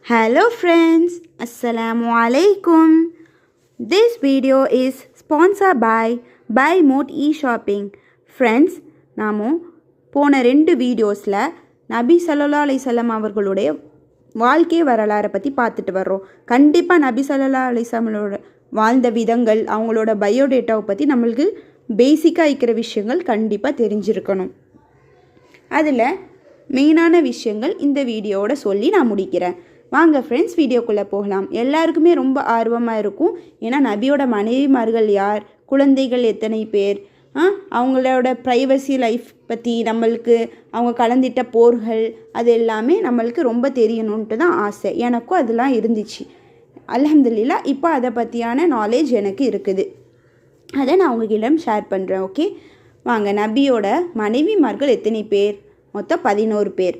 Hello friends, Assalamu alaikum. This video is sponsored by Mood e-shopping. Friends, நாமோ போன 2 வீடியோஸில் நபி ஸல்லல்லாஹு அலைஹி வஸல்லம் அவர்களுடைய வாழ்க்கை வரலாறை பற்றி பார்த்துட்டு வர்றோம். கண்டிப்பாக நபி ஸல்லல்லாஹு அலைஹி வஸல்லமோட வாழ்ந்த விதங்கள், அவங்களோட பயோடேட்டாவை பற்றி நம்மளுக்கு பேசிக்காக இருக்கிற விஷயங்கள் கண்டிப்பாக தெரிஞ்சிருக்கணும். அதில் மெயினான விஷயங்கள் இந்த வீடியோவோட சொல்லி நான் முடிக்கிறேன். வாங்க ஃப்ரெண்ட்ஸ், வீடியோக்குள்ளே போகலாம். எல்லாருக்குமே ரொம்ப ஆர்வமாக இருக்கும். ஏன்னா நபியோட மனைவிமார்கள் யார், குழந்தைகள் எத்தனை பேர், அவங்களோட ப்ரைவசி லைஃப் பற்றி நம்மளுக்கு, அவங்க கலந்திட்ட போர்கள், அது எல்லாமே நம்மளுக்கு ரொம்ப தெரியணுன்ட்டு தான் ஆசை. எனக்கும் அதெல்லாம் இருந்துச்சு. அல்ஹம்துலில்லாஹ் இப்போ அதை பற்றியான நாலேஜ் எனக்கு இருக்குது. அதை நான் உங்ககிட்ட ஷேர் பண்ணுறேன். ஓகே, வாங்க. நபியோட மனைவிமார்கள் எத்தனை பேர்? மொத்தம் 11 பேர்.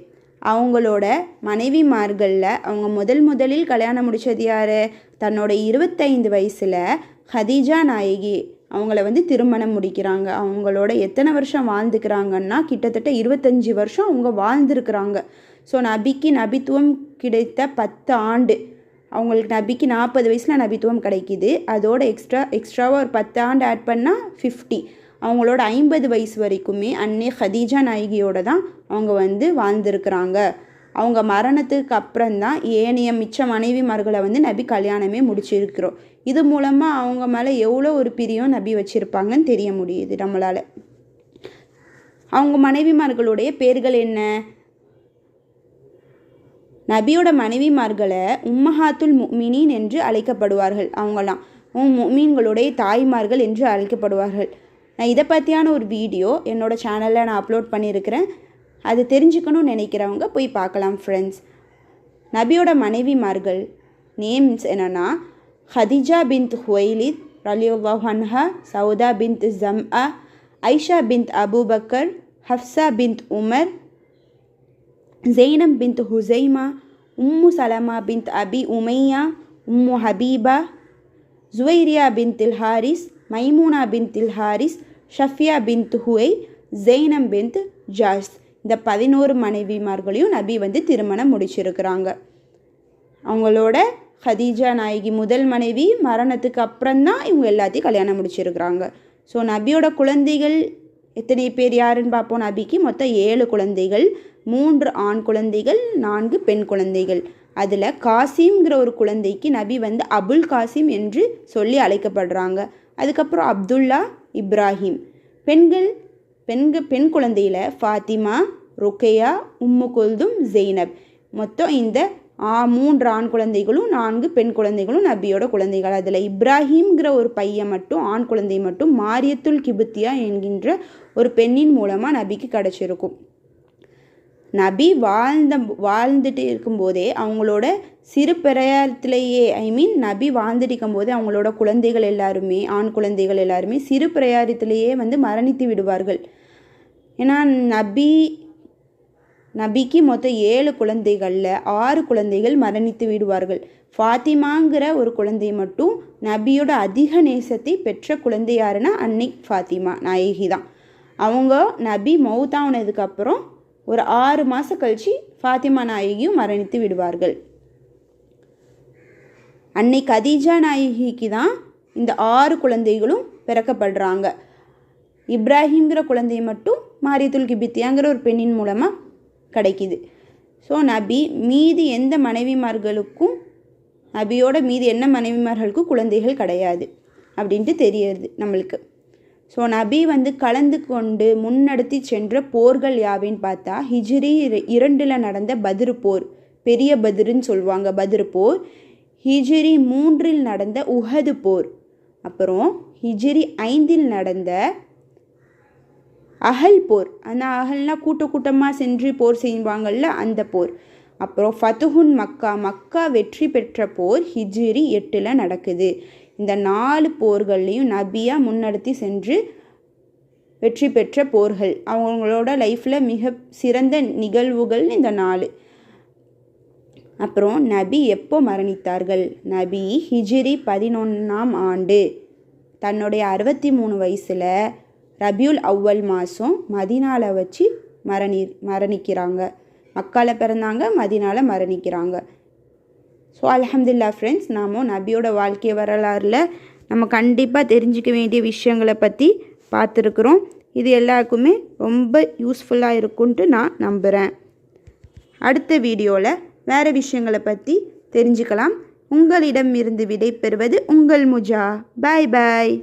அவங்களோட மனைவிமார்களில் அவங்க முதலில் கல்யாணம் முடித்தது யார்? தன்னோட 25 வயசில் ஹதீஜா நாயகி அவங்கள திருமணம் முடிக்கிறாங்க. அவங்களோட எத்தனை வருஷம் வாழ்ந்துக்கிறாங்கன்னா கிட்டத்தட்ட 25 வருஷம் அவங்க வாழ்ந்துருக்குறாங்க. ஸோ நபிக்கு நபித்துவம் கிடைத்த 10 ஆண்டு. அவங்களுக்கு நபிக்கு 40 வயசில் நபித்துவம் கிடைக்கிது. அதோட எக்ஸ்ட்ராவாக ஒரு 10 ஆண்டு ஆட் பண்ணால் 50. அவங்களோட 50 வயசு வரைக்குமே அன்னை ஹதீஜா நாயகியோட தான் அவங்க வாழ்ந்துருக்குறாங்க. அவங்க மரணத்துக்கு அப்புறம்தான் ஏனைய மிச்ச மனைவிமார்களை நபி கல்யாணமே முடிச்சிருக்கிறோம். இது மூலமாக அவங்க மேலே எவ்வளோ ஒரு பிரியம் நபி வச்சுருப்பாங்கன்னு தெரிய முடியுது நம்மளால். அவங்க மனைவிமார்களுடைய பேர்கள் என்ன? நபியோட மனைவிமார்களை உம்மஹாத்துல் முஃமினீன் என்று அழைக்கப்படுவார்கள். அவங்களாம் முஃமின்களுடைய தாய்மார்கள் என்று அழைக்கப்படுவார்கள். நான் இதை பற்றியான ஒரு வீடியோ என்னோடய சேனலில் நான் அப்லோட் பண்ணியிருக்கிறேன். அது தெரிஞ்சுக்கணும்னு நினைக்கிறவங்க போய் பார்க்கலாம் ஃப்ரெண்ட்ஸ். நபியோட மனைவிமார்கள் நேம்ஸ் என்னென்னா ஹதீஜா பின்த் ஹுவைலித் ரலியல்லாஹு அன்ஹா, சௌதா பின்த் ஜம்ஆ, ஐஷா பின்த் அபூபக்கர், ஹஃப்ஸா பின்த் உமர், ஜெய்னப் பின்த் ஹுசைமா, உம்மு சலமா பின்த் அபி உமையா, உம்மு ஹபீபா, ஜுவைரியா பின்த் ஹாரிஸ், மைமூனா பின்த் ஹாரிஸ், ஷஃபியா பின்த் ஹுவை, ஜெய்னம் பின்த் ஜாஸ். இந்த 11 மனைவிமார்களையும் நபி திருமணம் முடிச்சிருக்கிறாங்க. அவங்களோட ஹதீஜா நாயகி முதல் மனைவி மரணத்துக்கு அப்புறம்தான் இவங்க எல்லாத்தையும் கல்யாணம் முடிச்சிருக்கிறாங்க. ஸோ நபியோட குழந்தைகள் எத்தனை பேர் யாருன்னு பார்ப்போம். நபிக்கு மொத்தம் 7 குழந்தைகள், 3 ஆண் குழந்தைகள், 4 பெண் குழந்தைகள். அதில் காசிம்ங்கிற ஒரு குழந்தைக்கு நபி அபுல் காசிம் என்று சொல்லி அழைக்கப்படுறாங்க. அதுக்கப்புறம் அப்துல்லா, இப்ராஹிம். பெண் குழந்தையில் ஃபாத்திமா, ருக்கையா, உம்மு குல்தும், ஜெய்னப். மொத்தம் இந்த 3 ஆண் குழந்தைகளும் 4 பெண் குழந்தைகளும் நபியோட குழந்தைகள். அதில் இப்ராஹிம்ங்கிற ஒரு பையன் மட்டும், ஆண் குழந்தை மட்டும் மாரியத்துல் கிபுத்தியா என்கின்ற ஒரு பெண்ணின் மூலமாக நபிக்கு கிடச்சிருக்கும். நபி வாழ்ந்துட்டு இருக்கும்போதே அவங்களோட சிறு பிரயாரத்திலேயே நபி வாழ்ந்துட்டு இருக்கும்போதே அவங்களோட குழந்தைகள் எல்லாருமே, ஆண் குழந்தைகள் எல்லாருமே சிறு பிரயாரத்திலேயே மரணித்து விடுவார்கள். ஏன்னா நபிக்கு மொத்தம் 7 குழந்தைகளில் 6 குழந்தைகள் மரணித்து விடுவார்கள். ஃபாத்திமாங்கிற ஒரு குழந்தை மட்டும் நபியோட அதிக நேசத்தை பெற்ற குழந்தை யாருன்னா அன்னை ஃபாத்திமா நாயகி தான். அவங்க நபி மௌத்தானதுக்கப்புறம் ஒரு 6 மாதம் கழித்து ஃபாத்திமா நாயகியும் மரணித்து விடுவார்கள். அன்னை கதீஜா நாயகிக்கு தான் இந்த 6 குழந்தைகளும் பிறக்கப்படுறாங்க. இப்ராஹிம்ங்கிற குழந்தை மட்டும் மாரியத்துல் கிபித்தியாங்கிற ஒரு பெண்ணின் மூலமாக கிடைக்கிது. ஸோ நபி மீதி எந்த மனைவிமார்களுக்கும், நபியோட மீதி என்ன மனைவிமார்களுக்கும் குழந்தைகள் கிடையாது அப்படின்ட்டு தெரியுது நம்மளுக்கு. ஸோ நபி கலந்து கொண்டு முன்னெடுத்து சென்ற போர்கள் யாவின்னு பார்த்தா ஹிஜ்ரி 2 நடந்த பத்ரு போர், பெரிய பத்ருன்னு சொல்லுவாங்க பத்ரு போர். ஹிஜ்ரி 3 நடந்த உஹது போர். அப்புறம் ஹிஜ்ரி 5 நடந்த அஹல் போர். அந்த அஹல்னால் கூட்டமாக சென்று போர் செய்வாங்கள்ல, அந்த போர். அப்புறம் ஃபத்துஹுன் மக்கா வெற்றி பெற்ற போர் ஹிஜ்ரி 8 நடக்குது. இந்த 4 போர்கள்லையும் நபியாக முன்னெடுத்து சென்று வெற்றி பெற்ற போர்கள். அவங்களோட லைஃப்பில் மிக சிறந்த நிகழ்வுகள் இந்த 4. அப்புறம் நபி எப்போ மரணித்தார்கள்? நபி ஹிஜ்ரி 11ஆம் ஆண்டு தன்னுடைய 63 வயசில் ரபியுல் அவ்வல் மாதம் மதீனாவில் வச்சு மரணிக்கிறாங்க. மக்கால பிறந்தாங்க, மதீனாவில் மரணிக்கிறாங்க. ஸோ அல்ஹம்துலில்லாஹ் ஃப்ரெண்ட்ஸ், நாம் நபியோட வாழ்க்கை வரலாறில் நம்ம கண்டிப்பாக தெரிஞ்சிக்க வேண்டிய விஷயங்களை பற்றி பார்த்துருக்குறோம். இது எல்லாருக்குமே ரொம்ப யூஸ்ஃபுல்லாக இருக்குன்ட்டு நான் நம்புகிறேன். அடுத்த வீடியோவில் வேறு விஷயங்களை பற்றி தெரிஞ்சுக்கலாம். உங்களிடம் இருந்து விடை பெறுவது உங்கள் முஜா. பாய் பாய்.